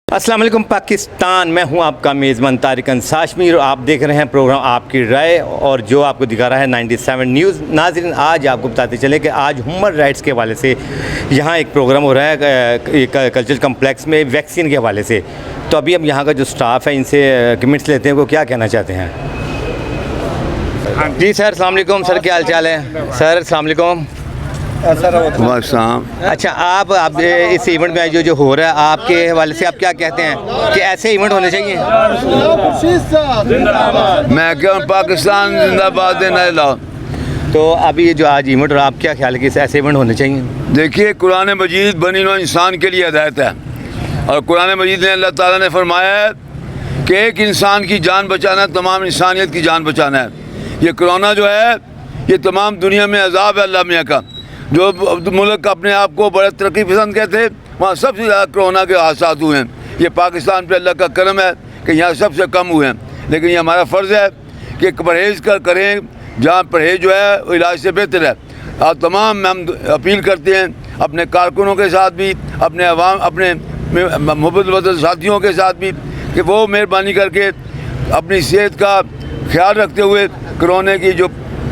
अस्सलाम वालेकुम पाकिस्तान, मैं हूं आपका मेज़बान तारिक अंसाशमी और आप देख रहे हैं प्रोग्राम आपकी राय और जो आपको दिखा रहा है 97 न्यूज़। नाज़रीन, आज आपको बताते चले कि आज ह्यूमन राइट्स के हवाले से यहाँ एक प्रोग्राम हो रहा है कल्चरल कम्प्लेक्स में वैक्सीन के हवाले से। तो अभी हम यहाँ का जो स्टाफ है इनसे कमेंट्स लेते हैं, वो क्या कहना चाहते हैं। जी सर, अस्सलाम वालेकुम। सर क्या हाल चाल है? सर अस्सलाम वालेकुम। अच्छा, आप इस इवेंट में जो हो रहा है आपके हवाले से आप क्या कहते हैं कि ऐसे इवेंट होने चाहिए? मैं क्यों पाकिस्तान जिंदाबाद देना। तो अभी जो आज इवेंट हो रहा है, आप क्या ख्याल है कि ऐसे इवेंट होने चाहिए? देखिए, कुरान मजीद बनी नौ इंसान के लिए हिदायत है और कुरान मजीद में अल्लाह ताला ने फरमाया है कि एक इंसान की जान बचाना तमाम इंसानियत की जान बचाना है। ये कोरोना जो है ये तमाम दुनिया में अजाब है अल्लाह मियाँ का। जो मुल्क अपने आप को बड़े तरक्की पसंद कहते वहाँ सबसे ज़्यादा कोरोना के हादसात हुए हैं। ये पाकिस्तान पे अल्लाह का करम है कि यहाँ सबसे कम हुए हैं, लेकिन ये हमारा फ़र्ज़ है कि परहेज़ करें, जहाँ परहेज़ जो है वो इलाज से बेहतर है। और तमाम हम अपील करते हैं अपने कारकुनों के साथ भी, अपने अवाम, अपने मुहब्बत वतन साथियों के साथ भी, कि वो मेहरबानी करके अपनी सेहत का ख्याल रखते हुए कोरोना की जो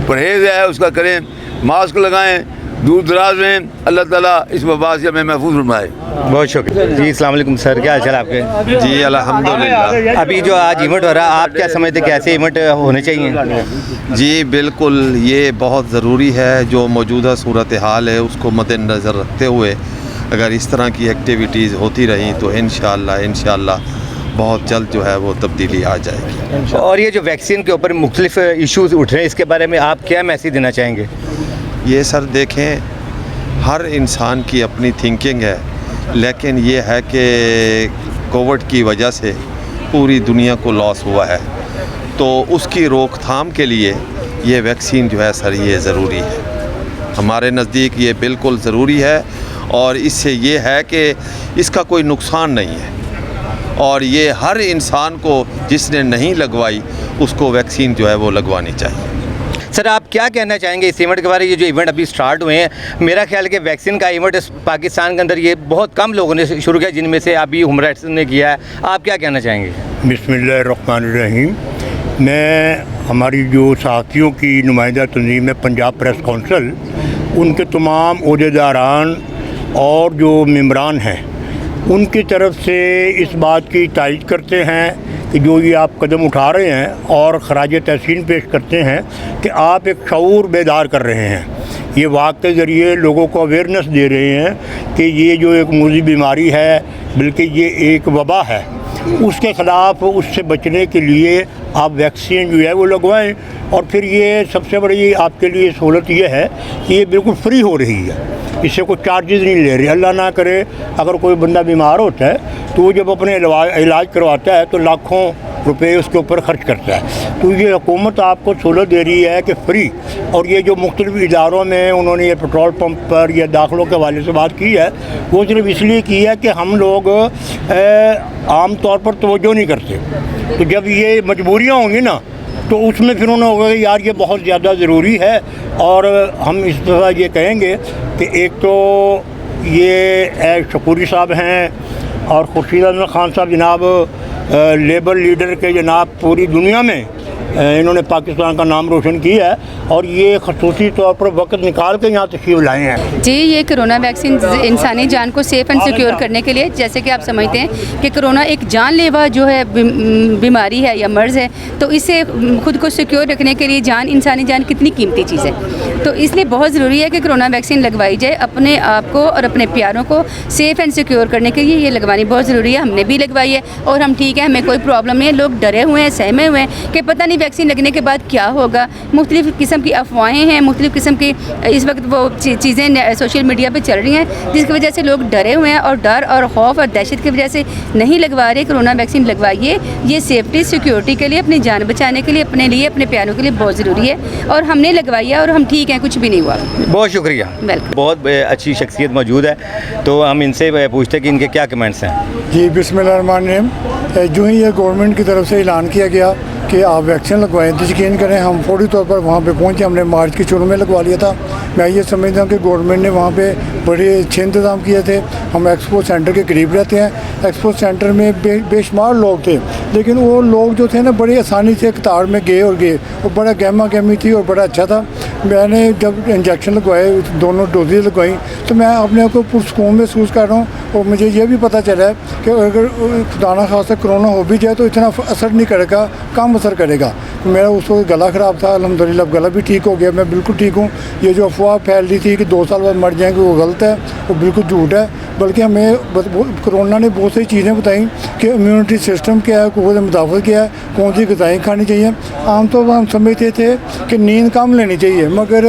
परहेज़ है उसका करें, मास्क लगाएँ, दूर दराज में। अल्लाह ताला इस वबा से हमें महफूज फरमाए। बहुत शुक्रिया जी। अस्सलाम वालेकुम सर, क्या हाल चाल आपके? जी अल्हम्दुलिल्लाह। अभी जो आज इवेंट हो रहा है, आप क्या समझते हैं कि ऐसे इवेंट होने चाहिए? जी बिल्कुल, ये बहुत ज़रूरी है। जो मौजूदा सूरत हाल है उसको मद्देनज़र रखते हुए अगर इस तरह की एक्टिविटीज़ होती रहीं तो इंशाअल्लाह बहुत जल्द जो है वो तब्दीली आ जाएगी। और ये जो वैक्सीन के ऊपर मुख्तलिफ इशूज़ उठ रहे हैं, इसके बारे में आप क्या मैसेज देना चाहेंगे? ये सर देखें, हर इंसान की अपनी थिंकिंग है, लेकिन ये है कि कोविड की वजह से पूरी दुनिया को लॉस हुआ है, तो उसकी रोकथाम के लिए ये वैक्सीन जो है सर ये ज़रूरी है। हमारे नज़दीक ये बिल्कुल ज़रूरी है और इससे ये है कि इसका कोई नुकसान नहीं है और ये हर इंसान को जिसने नहीं लगवाई उसको वैक्सीन जो है वो लगवानी चाहिए। सर आप क्या कहना चाहेंगे इस इवेंट के बारे में? ये जो इवेंट अभी स्टार्ट हुए हैं, मेरा ख्याल है कि वैक्सीन का इवेंट पाकिस्तान के अंदर ये बहुत कम लोगों ने शुरू किया, जिनमें से अभी ह्यूमन राइट्स ने किया है। आप क्या कहना चाहेंगे? बिस्मिल्लाहिर्रहमानिर्रहीम। मैं हमारी जो साथियों की नुमाइंदा तंजीम है पंजाब प्रेस काउंसिल, उनके तमाम ओहदेदारान और जो मेम्बरान हैं उनकी तरफ से इस बात की तायीद करते हैं कि जो ये आप कदम उठा रहे हैं और खराज तहसीन पेश करते हैं कि आप एक शऊर बेदार कर रहे हैं। ये वाक़ के ज़रिए लोगों को अवेयरनेस दे रहे हैं कि ये जो एक मूज़ी बीमारी है, बल्कि ये एक वबा है, उसके ख़िलाफ़ उससे बचने के लिए आप वैक्सीन जो है वो लगवाएं। और फिर ये सबसे बड़ी आपके लिए सहूलत ये है कि ये बिल्कुल फ्री हो रही है, इससे कोई चार्जेस नहीं ले रही। अल्लाह ना करे अगर कोई बंदा बीमार होता है तो वो जब अपने इलाज करवाता है तो लाखों रुपए उसके ऊपर ख़र्च करता है। तो ये हुकूमत आपको सहूलत दे रही है कि फ्री। और ये जो मुख्तलिफ़ इदारों में उन्होंने ये पेट्रोल पंप पर या दाखिलों के हवाले से बात की है, वो सिर्फ इसलिए की है कि हम लोग आम तौर पर तवज्जो नहीं करते। तो जब ये मजबूरियाँ होंगी ना तो उसमें फिर उन्होंने होगा कि यार ये बहुत ज़्यादा ज़रूरी है। और हम इस तरह ये कहेंगे कि एक तो ये शकूरी साहब हैं और खुर्शीद अहमद खान साहब जनाब लेबर लीडर के जनाब पूरी दुनिया में इन्होंने पाकिस्तान का नाम रोशन किया है और ये खसूसी तौर पर वक्त निकाल के यहाँ तशरीफ़ लाए हैं। जी, ये कोरोना वैक्सीन इंसानी जान को सेफ़ एंड सिक्योर करने के लिए, जैसे कि आप समझते हैं कि कोरोना एक जानलेवा जो है बीमारी है या मर्ज़ है, तो इससे ख़ुद को सिक्योर रखने के लिए इंसानी जान कितनी कीमती चीज़ है, तो इसलिए बहुत ज़रूरी है कि कोरोना वैक्सीन लगवाई जाए। अपने आप को और अपने प्यारों को सेफ़ एंड सिक्योर करने के लिए ये लगवानी बहुत ज़रूरी है। हमने भी लगवाई है और हम ठीक है, हमें कोई प्रॉब्लम नहीं है। लोग डरे हुए हैं, सहमे हुए हैं कि पता नहीं वैक्सीन लगने के बाद क्या होगा। मुख्तलिफ़ किस्म की अफवाहें हैं, मुख्तलिफ़ किस्म की इस वक्त वो चीज़ें सोशल मीडिया पे चल रही हैं, जिसकी वजह से लोग डरे हुए हैं और डर और खौफ और दहशत की वजह से नहीं लगवा रहे। कोरोना वैक्सीन लगवाइए, ये सेफ्टी सिक्योरिटी के लिए, अपनी जान बचाने के लिए, अपने लिए, अपने प्यारों के लिए बहुत ज़रूरी है और हमने लगवाई है और हम ठीक हैं, कुछ भी नहीं हुआ। बहुत शुक्रिया। बहुत अच्छी शख्सियत मौजूद है, तो हम इनसे पूछते हैं कि इनके क्या कमेंट्स हैं। जी बिस्मिल्लाहिर्रहमानिर्रहीम। जो ही ये गवर्नमेंट की तरफ से ऐलान किया गया کہ آپ ویکسین لگوائیں تو یقین کریں ہم فوری طور پر وہاں پہ پہنچے. ہم نے مارچ کے شروع میں لگوا لیا تھا. میں یہ سمجھتا ہوں کہ گورنمنٹ نے وہاں پہ بڑے اچھے انتظام کیے تھے. ہم ایکسپو سینٹر کے قریب رہتے ہیں. ایکسپو سینٹر میں بے شمار لوگ تھے, لیکن وہ لوگ جو تھے نا بڑی آسانی سے قطار میں گئے اور گئے. وہ بڑا گہما گہمی تھی اور بڑا اچھا تھا. میں نے جب انجیکشن لگوائے, دونوں ڈوزیں لگوائیں, تو میں اپنے آپ کو پرسکون محسوس کر رہا ہوں. اور مجھے یہ بھی پتہ چلا ہے کہ اگر خدا نخواستہ کرونا ہو بھی جائے تو اتنا اثر نہیں کرے گا, کم اثر کرے گا. میرا اس وقت گلا خراب تھا, الحمدللہ اب گلا بھی ٹھیک ہو گیا, میں بالکل ٹھیک ہوں. یہ جو افواہ پھیل رہی تھی کہ 2 سال بعد مر جائیں گے, وہ غلط ہے, وہ بالکل جھوٹ ہے. بلکہ ہمیں کرونا نے بہت سی چیزیں بتائیں کہ امیونٹی سسٹم کیا ہے, قوت مدافعت کیا ہے, کون سی غذائیں کھانی چاہیے. عام طور پر ہم سمجھتے تھے کہ نیند کم لینی چاہیے, مگر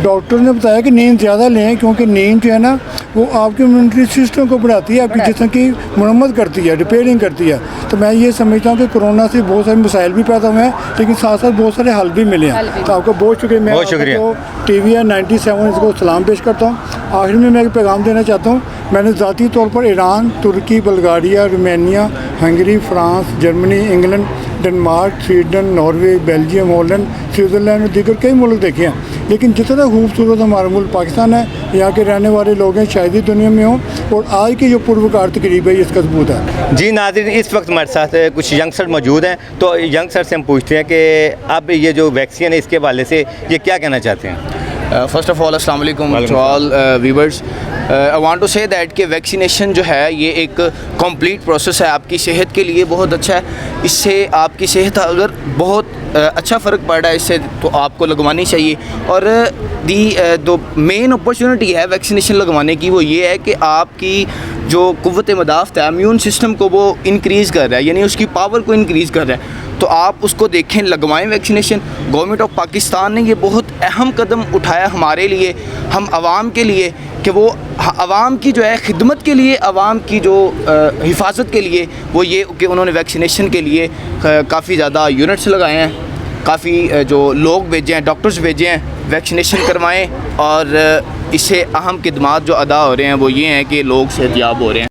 ڈاکٹر نے بتایا کہ نیند زیادہ لیں, کیونکہ نیند جو ہے نا وہ آپ کے امیونٹی سسٹم کو بڑھاتی ہے, آپ کی جسم کی مرمت کرتی ہے, ریپیئرنگ کرتی ہے. تو میں یہ سمجھتا ہوں کہ کرونا سے بہت سارے مسائل بھی پیدا ہوئے ہیں, لیکن ساتھ ساتھ بہت سارے حل بھی ملے ہیں. تو آپ کا بہت شکریہ. میں جو ٹی وی ہے 97 اس کو سلام پیش کرتا ہوں. آخر میں ایک پیغام دینا چاہتا ہوں. میں نے ذاتی طور پر ایران, ترکی, بلغاریہ, رومینیا, ہنگری, فرانس, جرمنی, England, Denmark, Sweden, Norway, Belgium, Holland, Switzerland اور دیگر کئی ملک دیکھے ہیں. لیکن جتنا خوبصورت ہمارا ملک پاکستان ہے, یہاں کے رہنے والے لوگ ہیں شاید ہی دنیا میں ہوں, اور آج کی جو پروکار تقریب ہے اس کا ثبوت ہے. جی ناظرین, اس وقت ہمارے ساتھ کچھ ینگسٹر موجود ہیں, تو ینگسٹر سے ہم پوچھتے ہیں کہ اب یہ جو ویکسین ہے اس کے حوالے سے یہ کیا کہنا چاہتے ہیں. فرسٹ آف آل السلام علیکم to all viewers. I want to say that کہ ویکسینیشن جو ہے یہ ایک کمپلیٹ پروسیس ہے, آپ کی صحت کے لیے بہت اچھا ہے. اس سے آپ کی صحت اگر بہت اچھا فرق پڑ رہا ہے اس سے, تو آپ کو لگوانی چاہیے. اور دو مین اپرچونٹی ہے ویکسینیشن لگوانے کی, وہ یہ ہے کہ آپ کی جو قوت مدافعت ہے, امیون سسٹم کو وہ انکریز کر رہا ہے, یعنی اس کی پاور کو انکریز کر رہا ہے. تو آپ اس کو دیکھیں, لگوائیں ویکسینیشن. گورنمنٹ آف پاکستان نے یہ بہت اہم قدم اٹھایا ہمارے لیے, ہم عوام کے لیے, کہ وہ عوام کی جو ہے خدمت کے لیے, عوام کی جو حفاظت کے لیے, وہ یہ کہ انہوں نے ویکسینیشن کے لیے کافی زیادہ یونٹس لگائے ہیں, کافی جو لوگ بھیجے ہیں, ڈاکٹرز بھیجے ہیں, ویکسینیشن کروائیں. اور اس سے اہم خدمات جو ادا ہو رہے ہیں وہ یہ ہیں کہ لوگ صحت یاب ہو رہے ہیں.